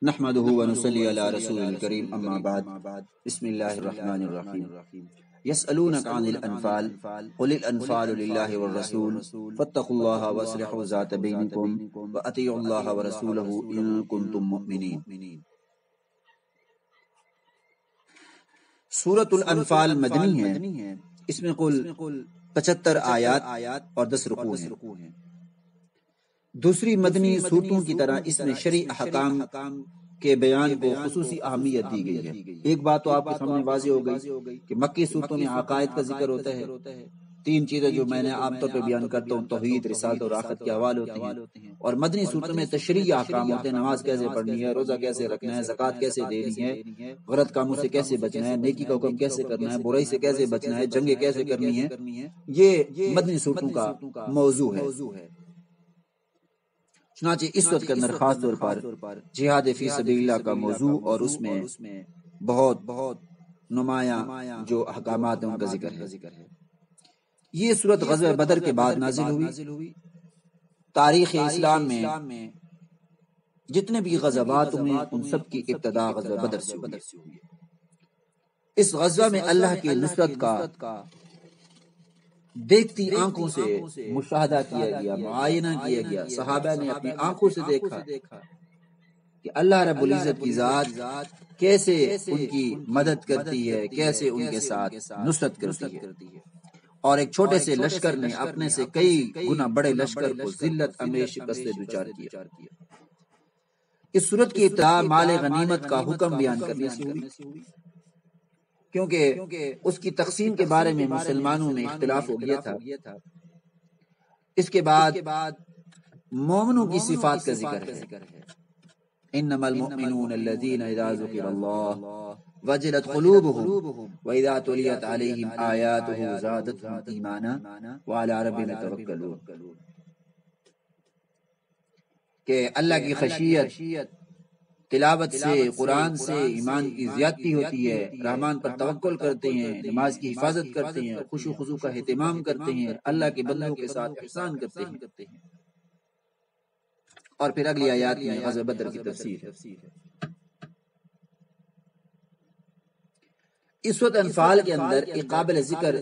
نحمده ونصلي على رسول الكريم اما بعد بسم الله الرحمن الرحيم يسألونك عن الانفال قل الانفال لله والرسول فاتقوا الله واصلحوا ذات بينكم واطيعوا الله ورسوله ان كنتم مؤمنين۔ سورۃ الانفال مدنی ہے، اس میں کل 75 آیات اور 10 رکوع ہیں۔ دوسری مدنی صورتوں کی طرح اس میں شرعی احکام کے بیان کو خصوصی اہمیت دی گئی ہے۔ ایک بات تو آپ کے سامنے واضح ہو گئی کہ مکی صورتوں میں عقائد کا ذکر ہوتا ہے۔ 3 چیزیں جو میں نے عام طور پہ بیان کرتا ہوں، توحید، رسالت اور آخرت کے حوالے ہوتے ہیں، اور مدنی صورتوں میں تشریعی احکام ہوتے ہیں، نماز کیسے پڑھنی ہے، روزہ کیسے رکھنا ہے، زکوٰۃ کیسے دینی ہے، غلط کاموں سے کیسے بچنا ہے، نیکی کا حکم کیسے کرنا ہے، برائی سے کیسے بچنا ہے، جنگیں کیسے کرنی ہے، یہ مدنی صورتوں کا موضوع ہے۔ چنانچہ اس وقت کے اندر خاص طور پر جہاد فی سبیل اللہ کا موضوع اور اس میں بہت نمایاں جو احکامات ہیں ان کا ذکر ہے۔ یہ سورت غزوہ بدر کے بعد نازل ہوئی۔ تاریخ اسلام میں جتنے بھی غزوات ہوئے ان سب کی ابتدا غزوہ بدر سے ہوئی۔ اس غزوہ میں اللہ کی نصرت کا دیکھتی آنکھوں سے مشاہدہ کیا گیا، معائنہ کیا گیا۔ صحابہ نے اپنی آنکھوں سے دیکھا کہ اللہ رب العزت کی ذات کیسے ان کی مدد کرتی ہے، کیسے ان کے ساتھ نصرت کرتی ہے، اور ایک چھوٹے سے لشکر نے اپنے سے کئی گنا بڑے لشکر کو ذلت امیش شکست سے دوچار کیا۔ اس صورت کی ابتدا مال غنیمت کا حکم بیان کرنے سے ہوئی، کیونکہ اس کی تقسیم کے بارے میں مسلمانوں میں اختلاف ہو گیا تھا۔ اس کے بعد مومنوں کی صفات کا ذکر ہے۔ انما المؤمنون الذين اذا ذكر الله وجلت قلوبهم واذا تليت عليهم آياته زادتهم ایمانا وعلى ربهم يتوکلون، کہ اللہ کی خشیت تلاوت سے، قرآن سے ایمان کی زیادتی ہوتی ہے، رحمان پر توکل کرتے ہیں، نماز کی حفاظت کرتے ہیں، خشوع خضوع کا اہتمام کرتے ہیں، اللہ کے بندوں کے ساتھ احسان کرتے ہیں۔ اور پھر اگلی آیات میں غزوہ بدر کی تفسیر ہے۔ اس وقت انفال کے اندر ایک قابل ذکر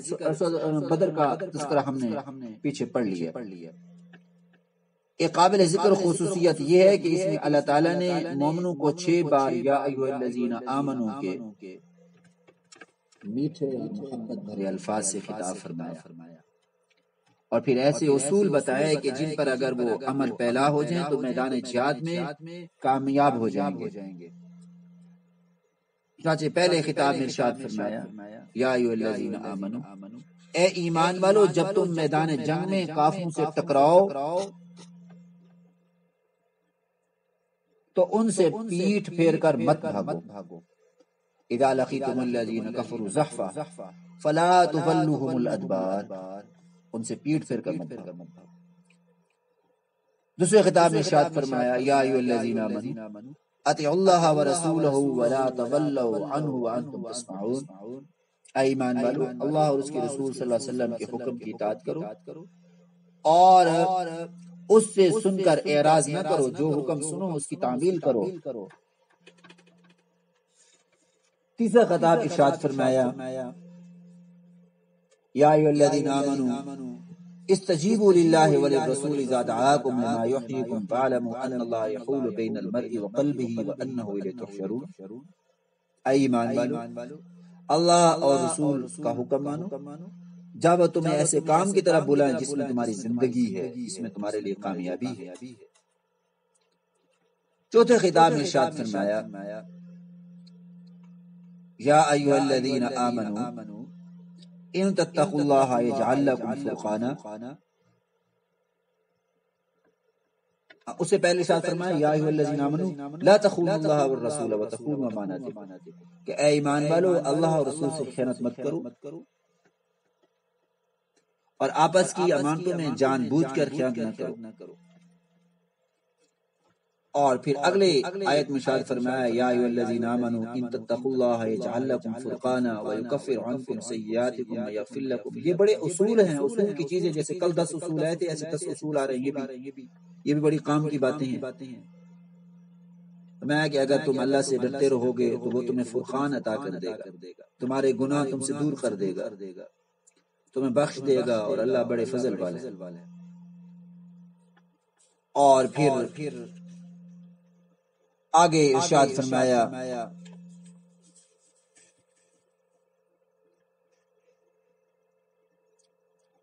بدر کا تذکرہ ہم نے پیچھے پڑھ لیا۔ ایک قابل ذکر خصوصیت یہ ہے کہ اس میں اللہ تعالیٰ نے مومنوں کو 6 بار یا ایھا الذین آمنوا کے میٹھے محبت بھرے الفاظ سے خطاب فرمایا، اور پھر ایسے اصول بتائے کہ جن پر اگر وہ عمل پیلا ہو جائیں تو میدان جہاد میں کامیاب ہو جائیں گے۔ چنانچہ پہلے خطاب میں ارشاد فرمایا یا ایھا الذین آمنوا، اے ایمان والو جب تم میدان جنگ میں کافروں سے ٹکراؤ تو ان سے پیٹھ پھیر کر مت بھاگو۔ اذا لقیتم الذین کفروا زحفا فلا تولوهم الادبار، ان سے پیٹھ پھیر کر مت بھاگو۔ دوسرے خطاب میں ارشاد فرمایا یا ایھا الذین آمنوا اطیعوا اللہ ورسولہ ولا تولوا عنہ وانتم تسمعون، اے ایمان والو اللہ اور اس کے رسول صلی اللہ علیہ وسلم کے حکم کی اطاعت کرو اور اس سے سن کر اعراض نہ کرو، جو حکم سنو اس کی تعمیل کرو۔ تیسرا خطاب ارشاد فرمایا یا ایھا الذین آمنوا استجیبوا للہ وللرسول اذا دعاکم لما یحییکم فاعلموا ان اللہ یحول بین المرء وقلبہ وانہ الیہ تحشرون، اے ایمان والو اللہ اور رسول کا حکم مانو جب وہ تمہیں ایسے کام کی طرف بلائیں جس میں تمہاری زندگی ہے، جس میں تمہارے لیے کامیابی ہے۔ چوتھے خطاب میں ارشاد فرمایا یا ایھا الذین آمنوا ان تتقوا اللہ یجعل لکم فرقانا، اس سے پہلے ارشاد فرمایا یا ایھا الذین آمنوا لا تخونوا اللہ والرسول وتخونوا اماناتکم، کہ اے ایمان والو اللہ اور رسول سے خیانت مت کرو اور آپس کی امانتوں میں جان بوجھ کر خیانت نہ کرو۔ اور پھر اگلے آیت میں ارشاد فرمایا یا ایھا الذین آمنوا ان تتقوا اللہ یجعل لکم فرقانا ویکفر عنکم سیئاتکم ویغفر لکم۔ یہ بڑے اصول ہیں، اصول کی چیزیں، جیسے کل 10 اصول آئے تھے ایسے 10 اصول آ رہے ہیں، یہ بھی بڑی کام کی باتیں ہیں۔ فرمایا کہ اگر تم اللہ سے ڈرتے رہو گے تو وہ تمہیں فرقان عطا کر دے گا، تمہارے گناہ تم سے دور کر دے گا، تمہیں بخش دے گا، اور اللہ بڑے فضل والا ہے۔ اور پھر آگے ارشاد فرمایا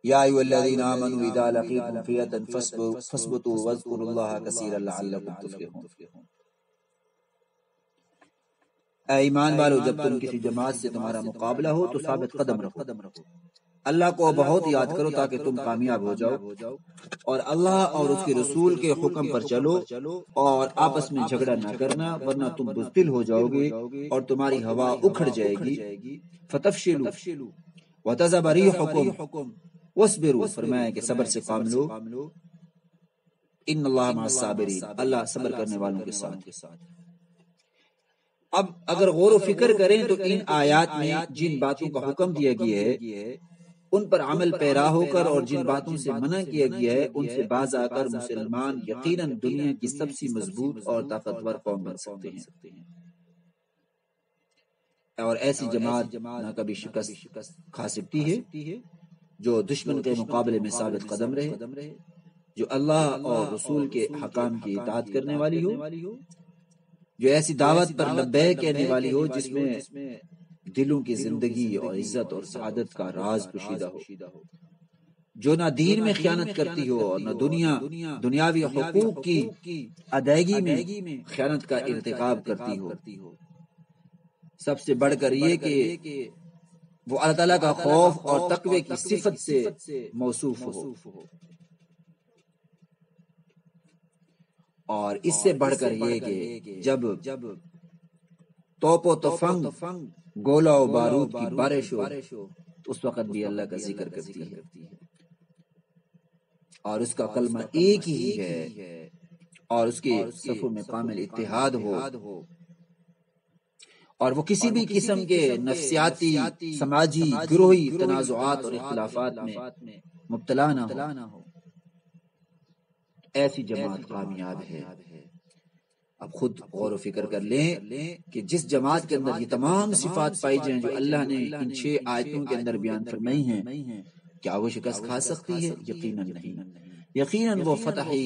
یا ایھا الذین آمنوا اذا لقیتم فئۃ فاثبتوا واذکروا اللہ کثیرا لعلکم تفلحون۔ اے ایمان والو، جب تم کسی جماعت سے تمہارا مقابلہ ہو تو ثابت قدم رہو، اللہ کو بہت یاد کرو تاکہ تم کامیاب ہو جاؤ، اور اللہ اور اس کے رسول کے حکم پر چلو، اور آپس میں جھگڑا نہ کرنا ورنہ تم بزدل ہو جاؤ گے اور تمہاری ہوا اکھڑ جائے گی۔ فتفشلوا وتذهب ريحكم واصبروا، فرمایا کہ صبر سے کام لو، ان اللہ مع الصابرین، اللہ صبر کرنے والوں کے ساتھ۔ اب اگر غور و فکر کریں تو ان آیات میں جن باتوں کا حکم دیا گیا ہے ان پر عمل پیرا ہو کر، اور جن باتوں سے منع کیا گیا ہے ان سے باز آ کر مسلمان یقیناً دنیا کی سب سے مضبوط اور طاقتور قوم بن سکتے ہیں، اور ایسی جماعت نہ کبھی شکست کھا سکتی ہے جو دشمن کے مقابلے میں ثابت قدم رہے، جو اللہ اور رسول کے حکام کی اطاعت کرنے والی ہو، جو ایسی دعوت پر لبیک کہنے والی ہو جس میں دلوں کی زندگی اور عزت اور سعادت کا راز پوشیدہ ہو، جو نہ دین میں خیانت کرتی ہو اور نہ دنیاوی حقوق کی ادائیگی میں خیانت کا ارتکاب کرتی ہو، سب سے بڑھ کر یہ کہ وہ اللہ تعالیٰ کا خوف اور تقوی کی صفت سے موصوف ہو، اور اس سے بڑھ کر یہ کہ جب توپ و تفنگ، گولہ و بارود کی بارش ہو تو اس وقت بھی اللہ کا ذکر کرتی ہے، اور اس کا کلمہ ایک ہی ہے، اور اس کے صفوں میں کامل اتحاد ہو، اور وہ کسی بھی قسم کے نفسیاتی، سماجی، گروہی تنازعات اور اختلافات میں مبتلا نہ ہو، ایسی جماعت کامیاب ہے۔ اب خود غور و فکر کر لیں کہ جس جماعت کے اندر یہ تمام صفات پائی جائیں جو اللہ نے ان 6 آیتوں کے اندر بیان فرمائی ہیں، کیا وہ شکست کھا سکتی ہے؟ یقیناً نہیں، یقیناً وہ فتح ہی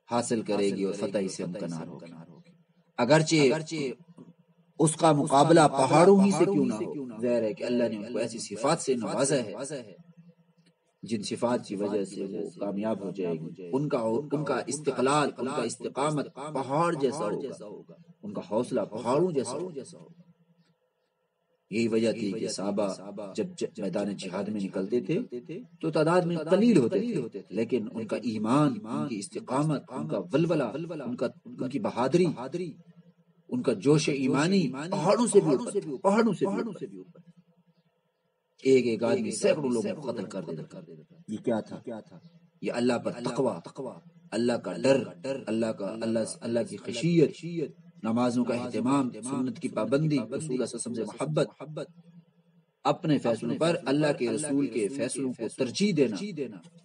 حاصل کرے گی اور فتح ہی سے امکنار ہوگی، اگرچہ اس کا مقابلہ پہاڑوں ہی سے کیوں نہ ہو، ظاہر ہے کہ اللہ نے ان کو ایسی صفات سے نوازا ہے جن صفات کی وجہ سے وہ کامیاب ہو جائے گی، ان کا استقلال، ان کا استقامت پہاڑ جیسا ہوگا، ان کا حوصلہ پہاڑوں جیسا ہوگا۔ یہی وجہ تھی کہ صحابہ جب میدان جہاد میں نکلتے تھے تو تعداد میں قلیل ہوتے تھے، لیکن ان کا ایمان، ان کی استقامت، ان کا ولولہ، ان کی بہادری، ان کا جوش ایمانی پہاڑوں سے بھی اوپر، ایک آدمی سینکڑوں لوگوں کو قتل کر دیتا تھا۔ یہ کیا تھا؟ یہ اللہ پر تقوی، اللہ کا ڈر، اللہ کی خشیت، نمازوں کا اہتمام، سنت کی پابندی، رسول اللہ صلی اللہ علیہ وسلم سے محبت، اپنے فیصلوں پر اللہ کے رسول کے فیصلوں کو ترجیح دینا،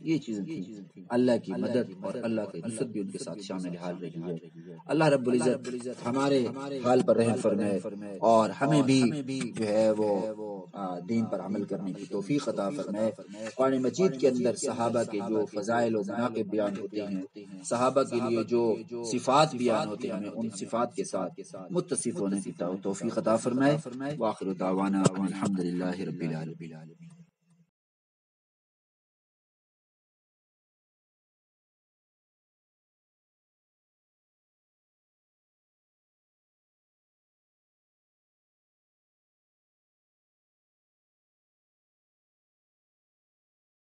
یہ چیزیں تھیں۔ اللہ کی مدد اور اللہ کی نصرت بھی ان کے ساتھ شامل حال رہی ہے۔ اللہ رب العزت ہمارے حال پر رحم فرمائے اور ہمیں بھی جو ہے وہ دین پر عمل کرنے کی توفیق عطا فرمائے۔ قرآن مجید کے اندر صحابہ کے جو فضائل و مناقب بیان ہوتے ہیں، صحابہ کے لیے جو صفات بیان ہوتے ہیں، ہمیں ان صفات کے ساتھ متصف ہونے کی توفیق عطا فرمائے۔ وآخر دعوانا الحمدللہ رب العالمین۔